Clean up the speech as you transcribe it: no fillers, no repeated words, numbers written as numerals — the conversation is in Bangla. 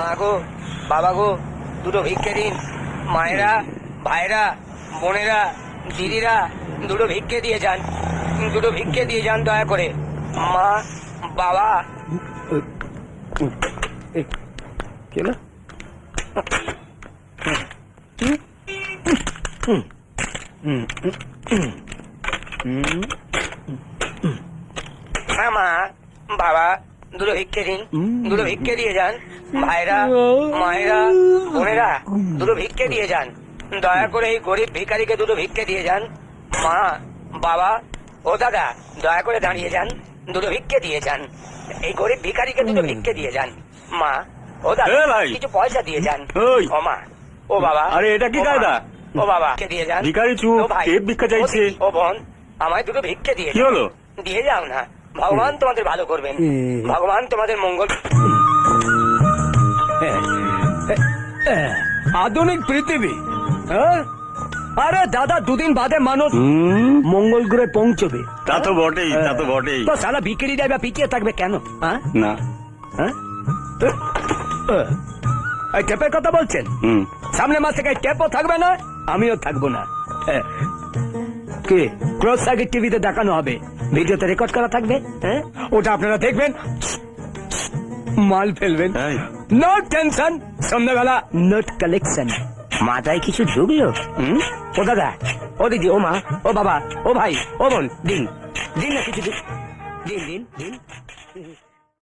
মা গো, বাবা গো, দুটো ভিক্ষে দিন। মায়েরা, ভাইরা, বোনেরা, দিদিরা, দুটো ভিক্ষে দিয়ে যান, দুটো ভিক্ষে দিয়ে যান দয়া করে। মা, বাবা। কেন? হ্যাঁ মা, বাবা, দুটো ভিক্ষে দিন, দুটো ভিক্ষে দিয়ে যান। ভাইরা, মায়েরা, বোনেরা, দুটো ভিক্ষে দিয়ে যান। দয়া করে এই গরিব ভিখারিকে দুটো ভিক্ষে দিয়ে যান। মা, বাবা, ও দাদা, দয়া করে দাঁড়িয়ে যান, দুটো ভিক্ষে দিয়ে যান। এই গরিব ভিখারিকে দুটো ভিক্ষে দিয়ে যান। মা, ও দাদা, কিছু পয়সা দিয়ে যান। ও মা, ও বাবা। আরে এটা কি কায়দা? ও বাবা, দিয়ে যান। ভিখারি চুপ, ও ভাই, কে ভিক্ষা চাইছে? ও বোন, আমায় দুটো ভিক্ষে দিয়ে কি হলো? দিয়ে যাও না। ভগবান তোমাদের ভালো করবেন, ভগবান তোমাদের মঙ্গল। আধুনিক পৃথিবী, আরে দাদা, দুদিন বাদে মানুষ মঙ্গল গ্রহে পৌঁছবে। তা তো বটেই, তা তো বটেই। তো সালা ভিকিরি যাবে, পিছিয়ে থাকবে কেন? না, এই টেপের কথা বলছেন? সামনে মাস থেকে টেপও থাকবে না, আমিও থাকবো না। কে ক্রস সার্কিট টিভিতে দেখানো হবে, ভিডিওতে রেকর্ড করা থাকবে। ওটা আপনারা দেখবেন, মাল ফেলবেন। নো টেনশন, সন্ধ্যাবেলা নোট কালেকশন। মাথায় কিছু ঢুকলো? ও দাদা, ও দিদি, ও মা, ও বাবা, ও ভাই, ও বোন, দিন দিন না কিছু, দিন দিন দিন।